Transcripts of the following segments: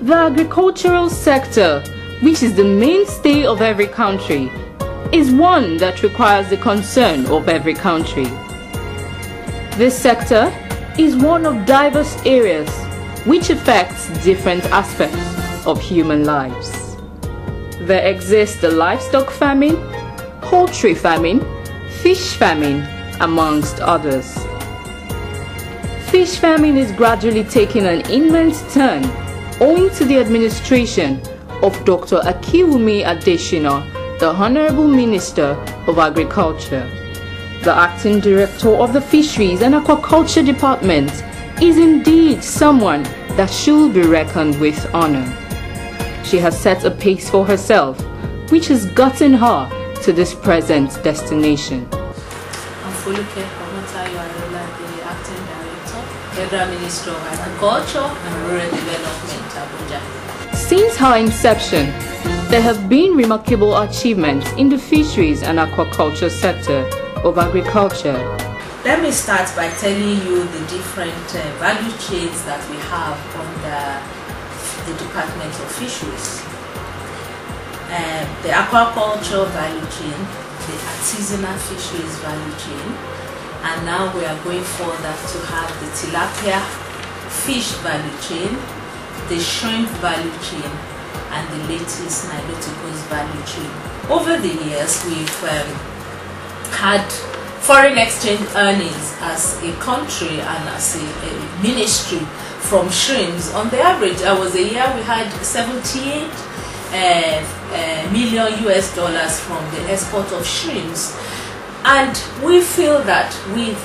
The agricultural sector, which is the mainstay of every country, is one that requires the concern of every country. This sector is one of diverse areas which affects different aspects of human lives. There exists the livestock famine, poultry famine, fish famine, amongst others. Fish famine is gradually taking an immense turn owing to the administration of Dr. Akiwumi Adesina, the Honorable Minister of Agriculture. The Acting Director of the Fisheries and Aquaculture Department is indeed someone that should be reckoned with honor. She has set a pace for herself, which has gotten her to this present destination. I'm Foluke Areola, the Acting Director, Federal Minister of Agriculture and Rural Development, Abuja. Since her inception, there have been remarkable achievements in the fisheries and aquaculture sector of agriculture. Let me start by telling you the different value chains that we have under the Department of Fisheries. The aquaculture value chain, the artisanal fisheries value chain, and now we are going further to have the tilapia fish value chain, the shrimp value chain, and the latest Niloticus value chain. Over the years, we've had foreign exchange earnings as a country and as a ministry from shrimps. On the average, there was a year we had 78 million US dollars from the export of shrimps, and we feel that with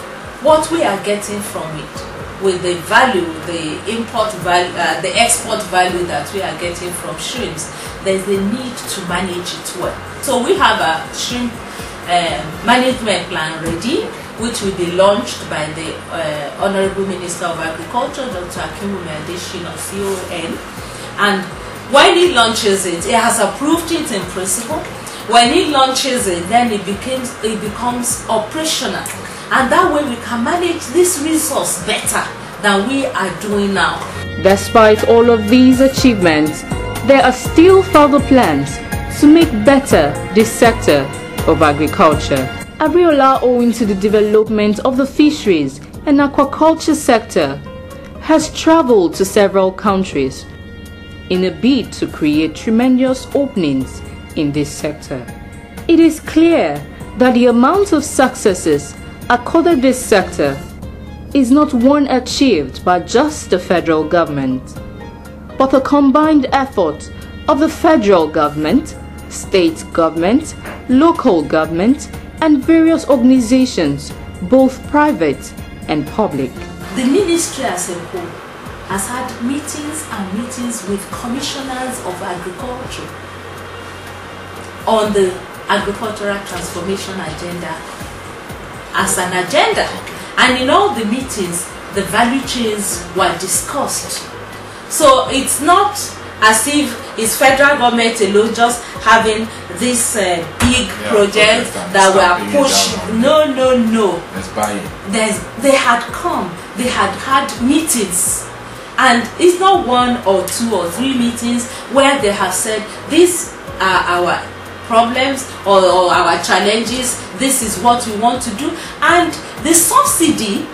what we are getting from it, with the value, the import value, the export value that we are getting from shrimps, there's a need to manage it well. So we have a shrimp management plan ready, which will be launched by the Honorable Minister of Agriculture, Dr. Akiwumi Adesina, CON. And when he launches it, he has approved it in principle. When he launches it, then it becomes operational. And that way we can manage this resource better than we are doing now. Despite all of these achievements, there are still further plans to make better this sector of agriculture. Areola, owing to the development of the fisheries and aquaculture sector, has traveled to several countries in a bid to create tremendous openings in this sector. It is clear that the amount of successes accorded this sector is not one achieved by just the federal government, but a combined effort of the federal government, state government, local government, and various organizations, both private and public. The ministry as a whole has had meetings and meetings with commissioners of agriculture on the agricultural transformation agenda as an agenda. And in all the meetings, the value chains were discussed. So it's not as if it's federal government alone just having this big project that were pushed. No. There's buy-in. They had come, they had meetings. And it's not one or two or three meetings where they have said, these are our problems or our challenges, this is what we want to do. And the subsidy,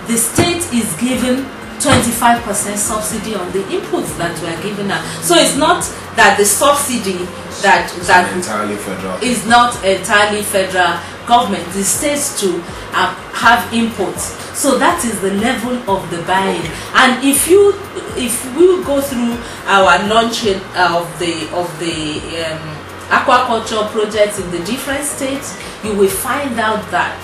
the state is given 25% subsidy on the inputs that we are given out. So it's not that the subsidy that entirely federal. Is not entirely federal government. The states to have inputs. So that is the level of the buying. And if we go through our launching of the aquaculture projects in the different states, you will find out that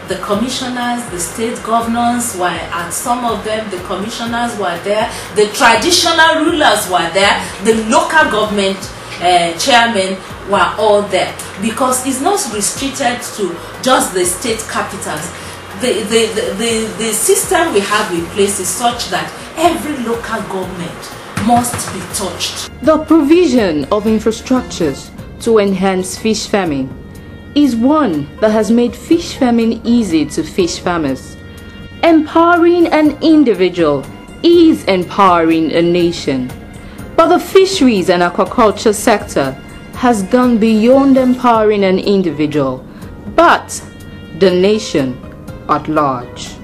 the commissioners, the state governors were at some of them, the commissioners were there, the traditional rulers were there, the local government chairmen were all there, because it's not restricted to just the state capitals. The system we have in place is such that every local government must be touched. The provision of infrastructures to enhance fish farming is one that has made fish farming easy to fish farmers. Empowering an individual is empowering a nation. But the fisheries and aquaculture sector has gone beyond empowering an individual, but the nation at large.